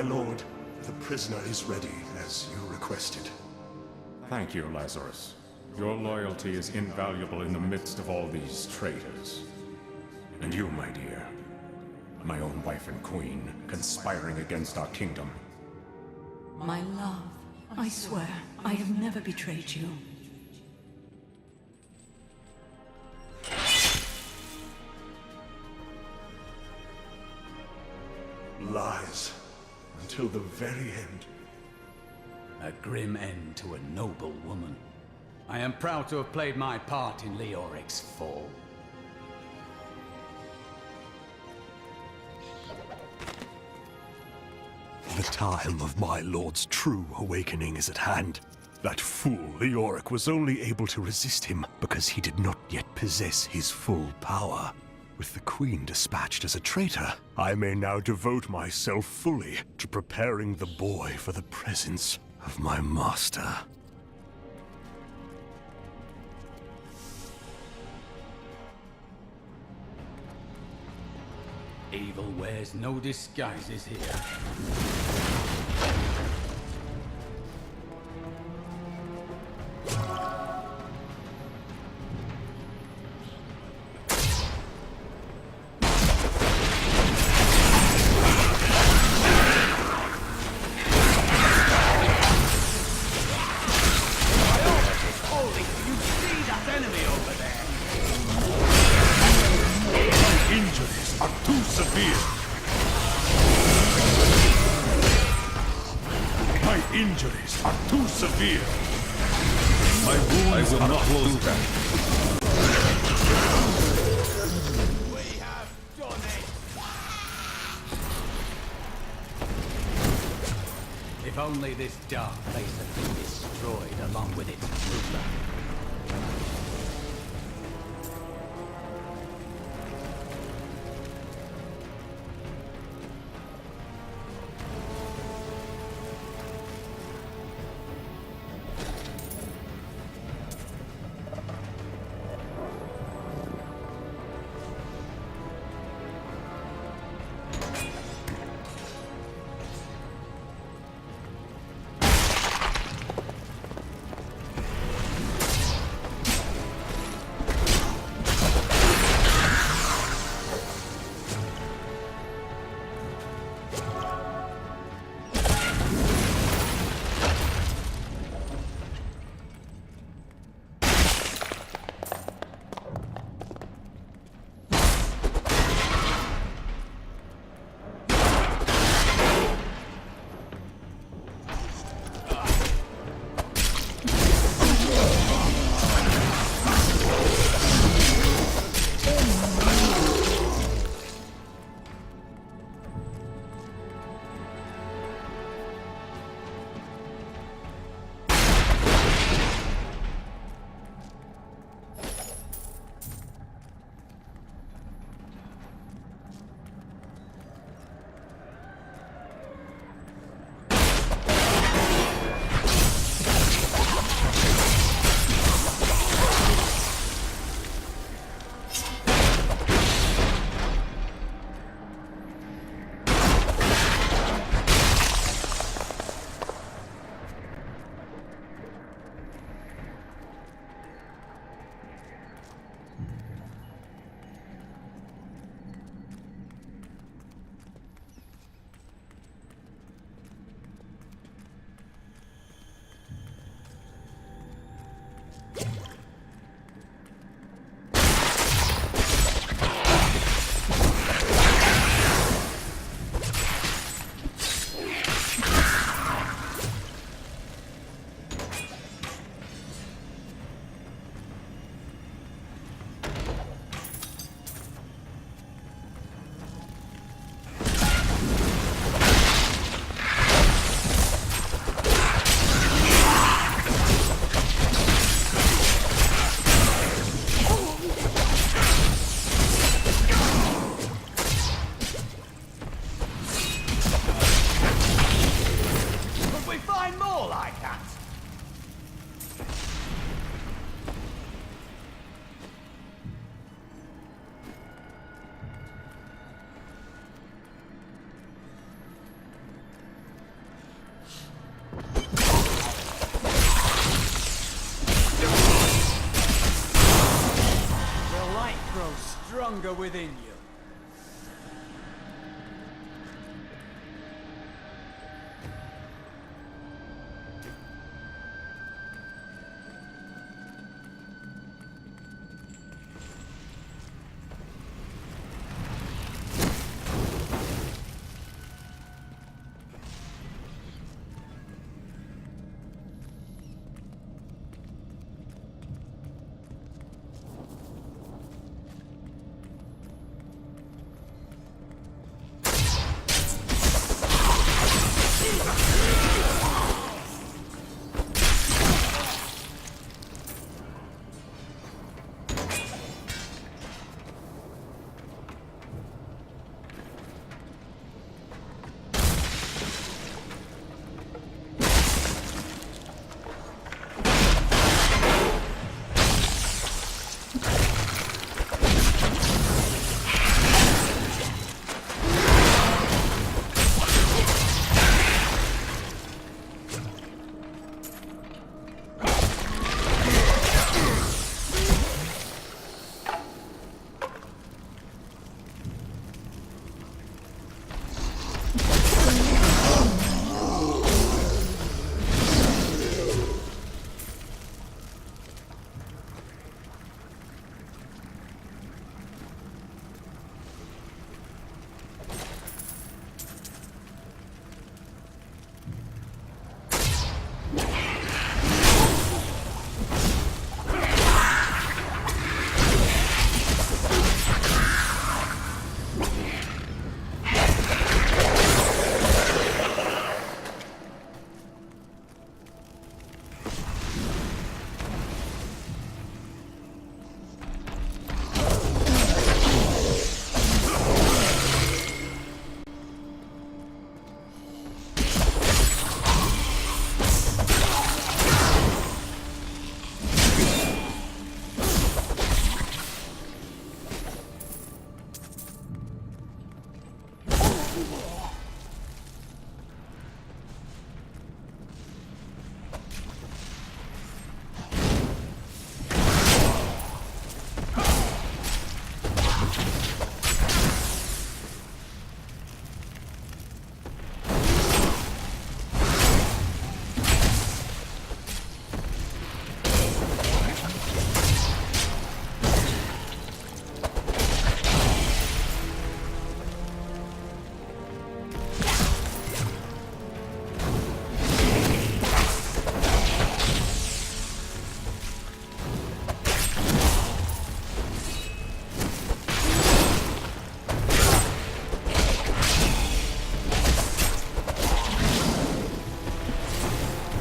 my lord. The prisoner is ready, as you requested. Thank you, Lazarus. Your loyalty is invaluable in the midst of all these traitors. And you, my dear, my own wife and queen, conspiring against our kingdom. My love, I swear, I have never betrayed you. Lies. Until the very end. A grim end to a noble woman. I am proud to have played my part in Leoric's fall. The time of my lord's true awakening is at hand. That fool Leoric was only able to resist him because he did not yet possess his full power. With the Queen dispatched as a traitor, I may now devote myself fully to preparing the boy for the presence of my master. Evil wears no disguises here. Injuries are too severe. My wounds I will not lose that. We have done it! If only this dark place had been destroyed along with its ruler. hunger within you.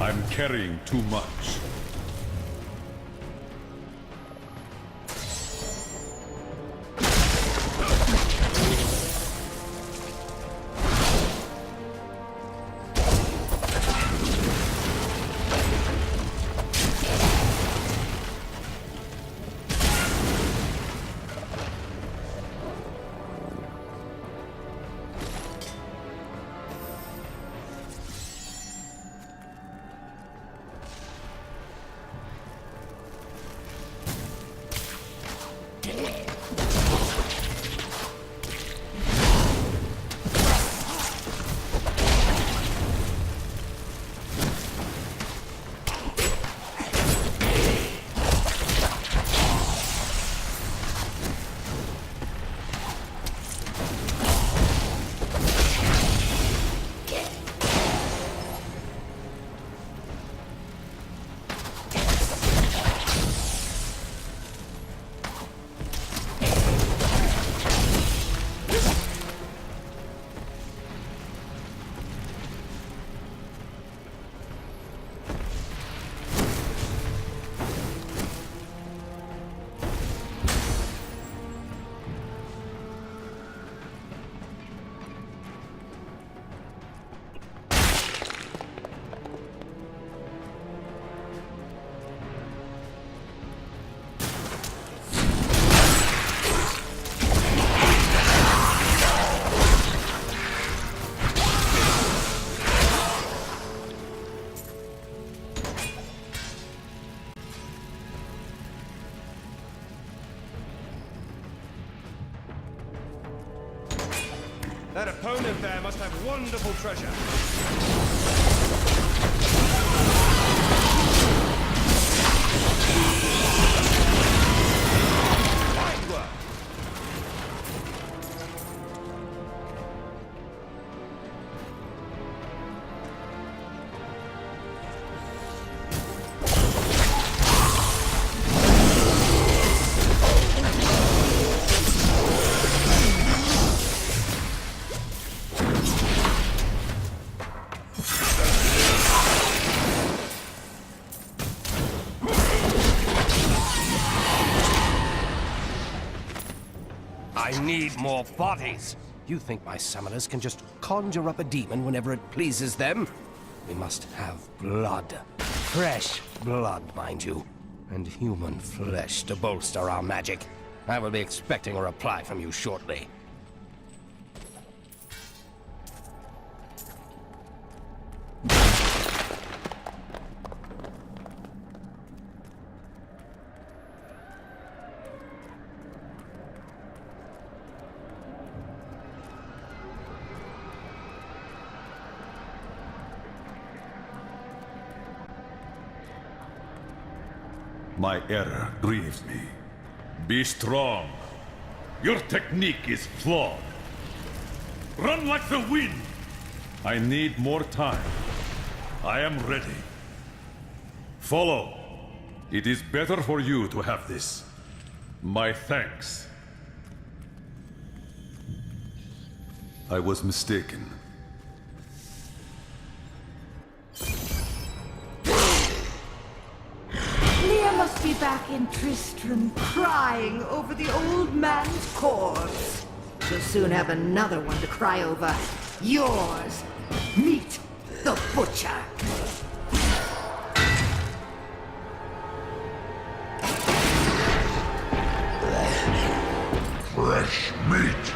I'm carrying too much. That opponent there must have wonderful treasure. Fine work! I need more bodies. You think my summoners can just conjure up a demon whenever it pleases them? We must have blood. Fresh blood, mind you. And human flesh to bolster our magic. I will be expecting a reply from you shortly. My error grieves me. Be strong. Your technique is flawed. Run like the wind! I need more time. I am ready. Follow. It is better for you to have this. My thanks. I was mistaken. Leah must be back in Tristram, crying over the old man's corpse. She'll soon have another one to cry over. Yours. Meet the butcher. Fresh meat!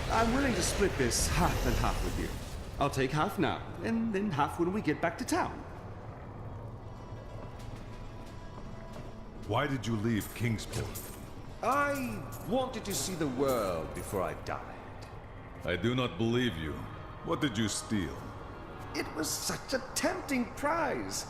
I'm willing to split this half and half with you. I'll take half now, and then half when we get back to town. Why did you leave Kingsport? I wanted to see the world before I died. I do not believe you. What did you steal? It was such a tempting prize.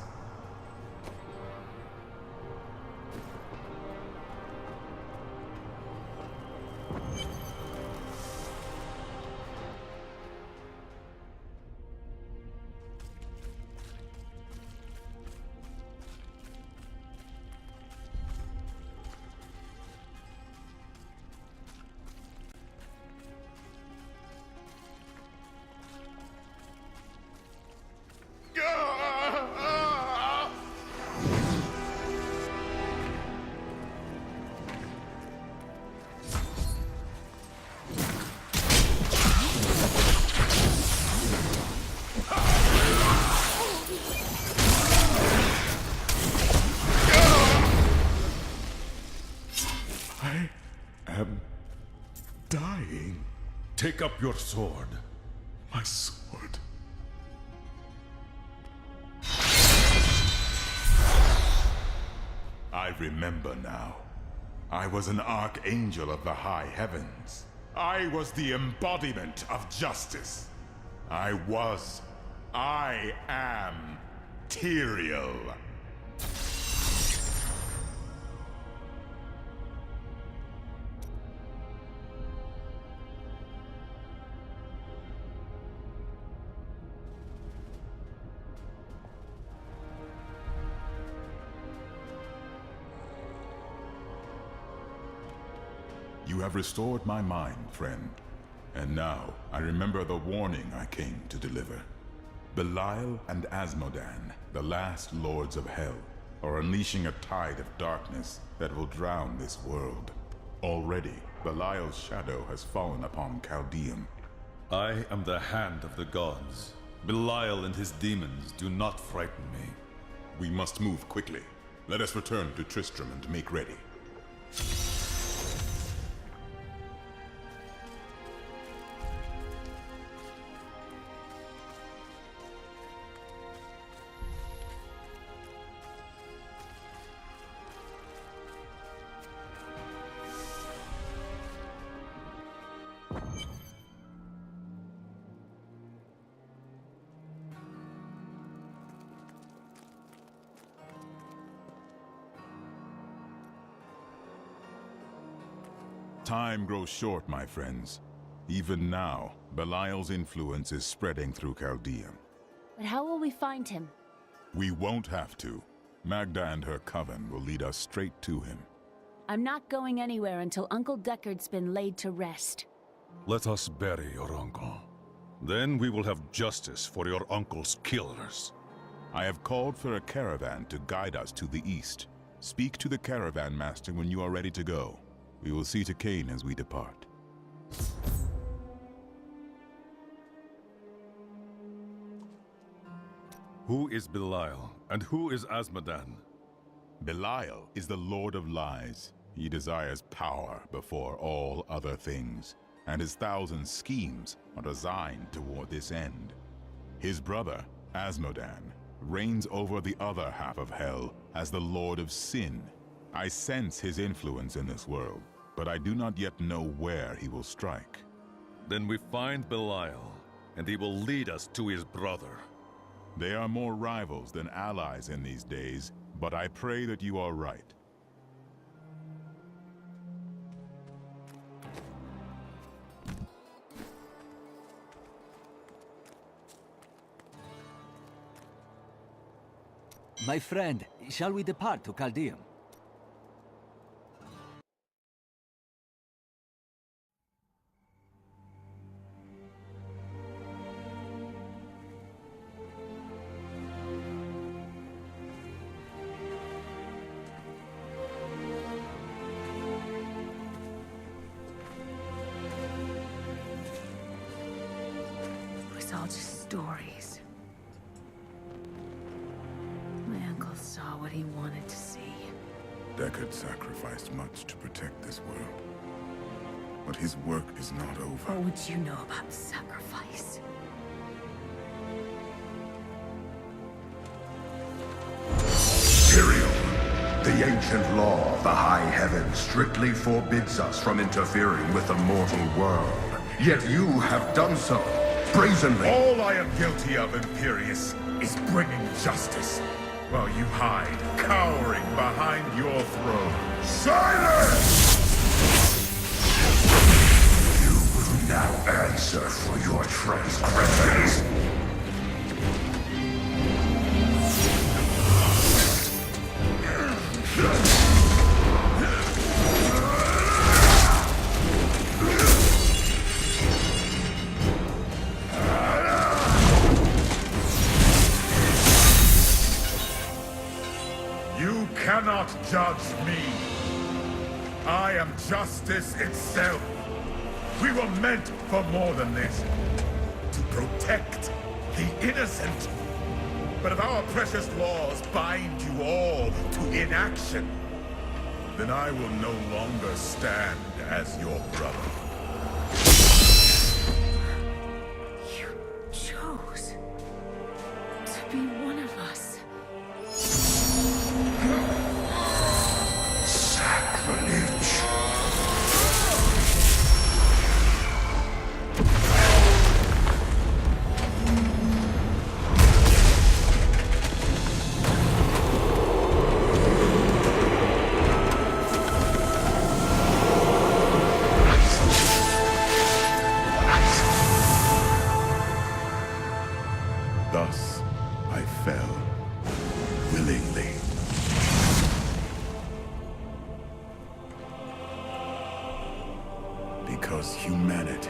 dying. Take up your sword. My sword. I remember now. I was an archangel of the high heavens. I was the embodiment of justice. I am Tyrael. You have restored my mind, friend. And now, I remember the warning I came to deliver. Belial and Asmodan, the last lords of Hell, are unleashing a tide of darkness that will drown this world. Already, Belial's shadow has fallen upon Caldeum. I am the hand of the gods. Belial and his demons do not frighten me. We must move quickly. Let us return to Tristram and make ready. Time grows short, my friends. Even now, Belial's influence is spreading through Caldeum. But how will we find him? We won't have to. Magda and her coven will lead us straight to him. I'm not going anywhere until Uncle Deckard's been laid to rest. Let us bury your uncle. Then we will have justice for your uncle's killers. I have called for a caravan to guide us to the east. Speak to the caravan master when you are ready to go. We will see to Cain as we depart. Who is Belial, and who is Asmodan? Belial is the Lord of Lies. He desires power before all other things, and his thousand schemes are designed toward this end. His brother, Asmodan, reigns over the other half of Hell as the Lord of Sin. I sense his influence in this world, but I do not yet know where he will strike. Then we find Belial, and he will lead us to his brother. They are more rivals than allies in these days, but I pray that you are right. My friend, shall we depart to Caldeum? It was all just stories. My uncle saw what he wanted to see. Deckard sacrificed much to protect this world. But his work is not over. What would you know about sacrifice? Tyrael, the ancient law of the high heavens strictly forbids us from interfering with the mortal world. Yet you have done so, brazenly. All I am guilty of, Imperius, is bringing justice, while you hide, cowering behind your throne. Silence! You will now answer for your transgressions. You cannot judge me. I am justice itself. We were meant for more than this. To protect the innocent. But if our precious laws bind you all to inaction, then I will no longer stand as your brother. willingly. Because humanity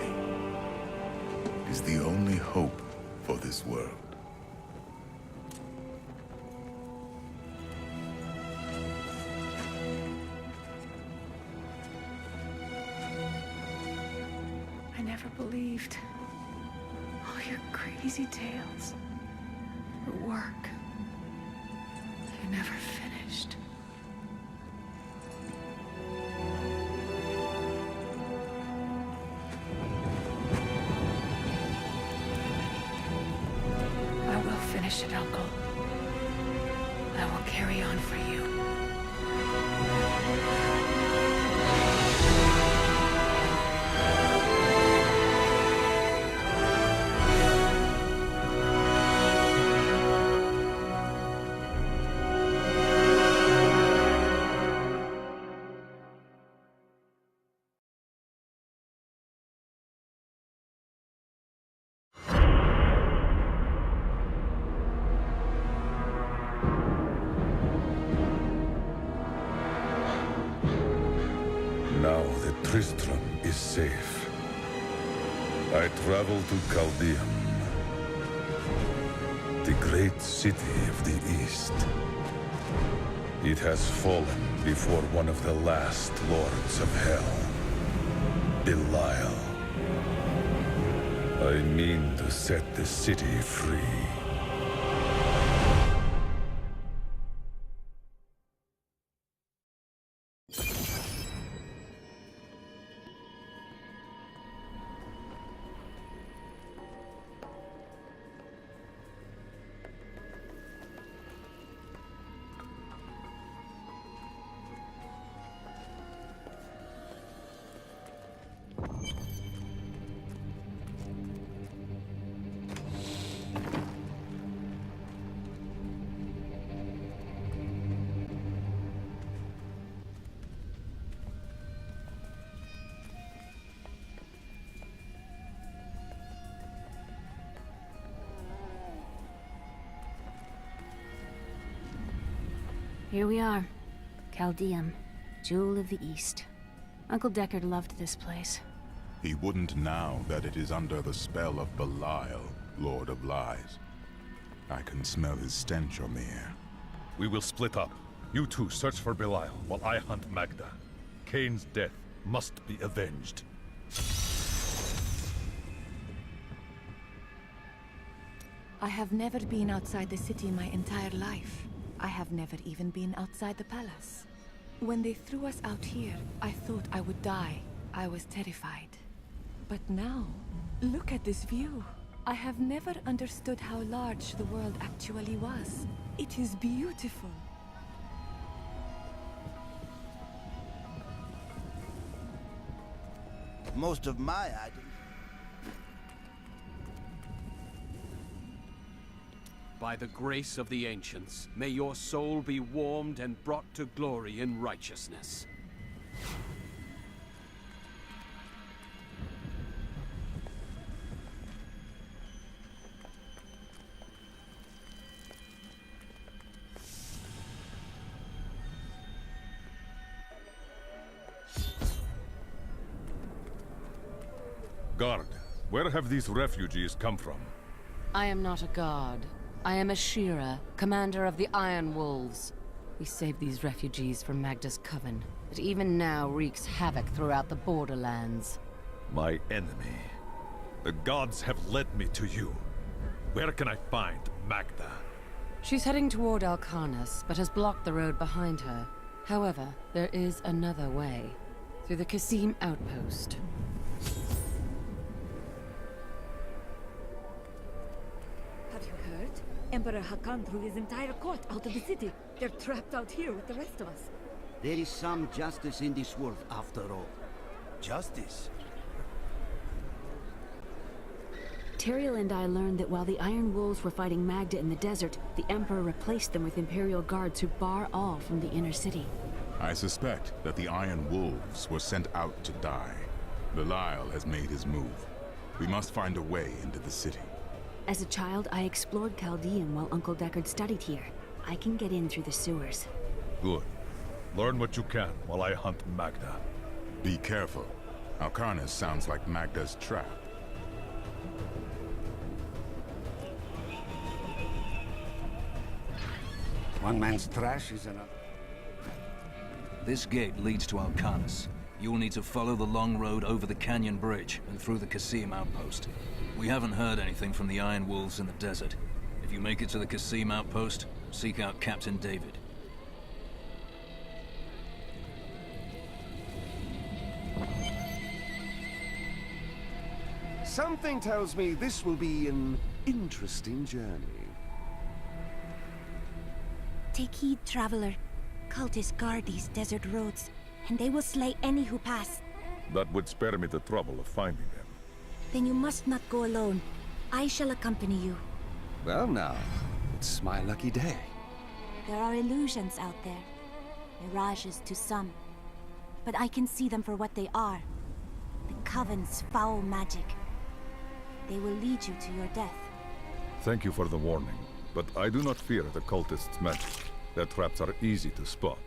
is the only hope for this world. I never believed all your crazy tales would work. You never finished. I will finish it, Uncle. I will carry on for you. Now that Tristram is safe, I travel to Caldeum, the great city of the East. It has fallen before one of the last lords of hell, Belial. I mean to set the city free. Here we are. Caldeum, Jewel of the East. Uncle Deckard loved this place. He wouldn't now that it is under the spell of Belial, Lord of Lies. I can smell his stench on the air. We will split up. You two search for Belial, while I hunt Magda. Kane's death must be avenged. I have never been outside the city my entire life. I have never even been outside the palace. When they threw us out here, I thought I would die. I was terrified. But now, look at this view. I have never understood how large the world actually was. It is beautiful. Most of my items. By the grace of the ancients, may your soul be warmed and brought to glory in righteousness. Guard, where have these refugees come from? I am not a guard. I am a Shira, commander of the Iron Wolves. We saved these refugees from Magda's coven, that even now wreaks havoc throughout the borderlands. My enemy. The gods have led me to you. Where can I find Magda? She's heading toward Alcarnus, but has blocked the road behind her. However, there is another way. Through the Kasim outpost. Have you heard? Emperor Hakan threw his entire court out of the city. They're trapped out here with the rest of us. There is some justice in this world after all. Justice? Tyrael and I learned that while the Iron Wolves were fighting Magda in the desert, the Emperor replaced them with Imperial guards who bar all from the inner city. I suspect that the Iron Wolves were sent out to die. Belial has made his move. We must find a way into the city. As a child, I explored Caldeum while Uncle Deckard studied here. I can get in through the sewers. Good. Learn what you can while I hunt Magda. Be careful. Alcarnus sounds like Magda's trap. One man's trash is another. This gate leads to Alcarnus. You will need to follow the long road over the canyon bridge and through the Kasim outpost. We haven't heard anything from the Iron Wolves in the desert. If you make it to the Kasim outpost, seek out Captain David. Something tells me this will be an interesting journey. Take heed, traveler. Cultists guard these desert roads, and they will slay any who pass. That would spare me the trouble of finding them. Then you must not go alone. I shall accompany you. Well now, it's my lucky day. There are illusions out there. Mirages to some. But I can see them for what they are. The Coven's foul magic. They will lead you to your death. Thank you for the warning, but I do not fear the cultists' magic. Their traps are easy to spot.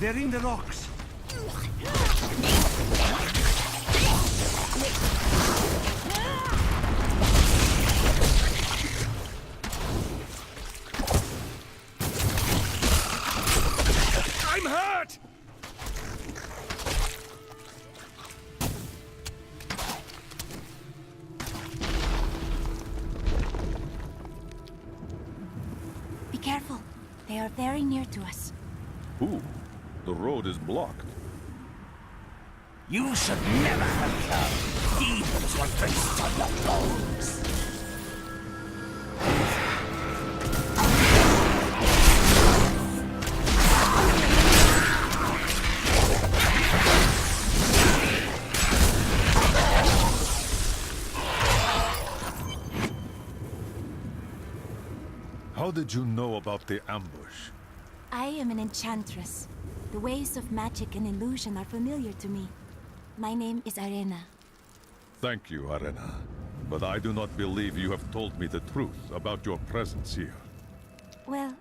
They're in the rocks. I'm hurt! Be careful. They are very near to us. Ooh, the road is blocked. You should never have come. Demons will feast on your bones. How did you know about the ambush? I am an enchantress. The ways of magic and illusion are familiar to me. My name is Arena. Thank you, Arena. But I do not believe you have told me the truth about your presence here. Well,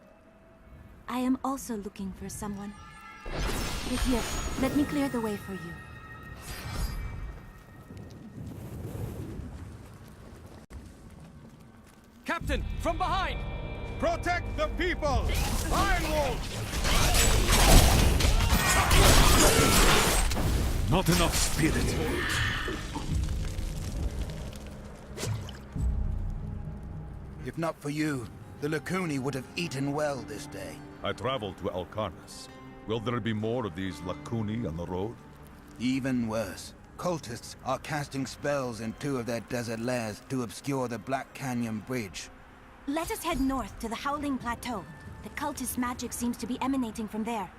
I am also looking for someone. But here, let me clear the way for you. Captain, from behind! Protect the people! Iron Wolves! Not enough spirit. If not for you, the Lacuni would have eaten well this day. I traveled to Alcarnus. Will there be more of these Lacuni on the road? Even worse. Cultists are casting spells in 2 of their desert lairs to obscure the Black Canyon Bridge. Let us head north to the Howling Plateau. The cultist magic seems to be emanating from there.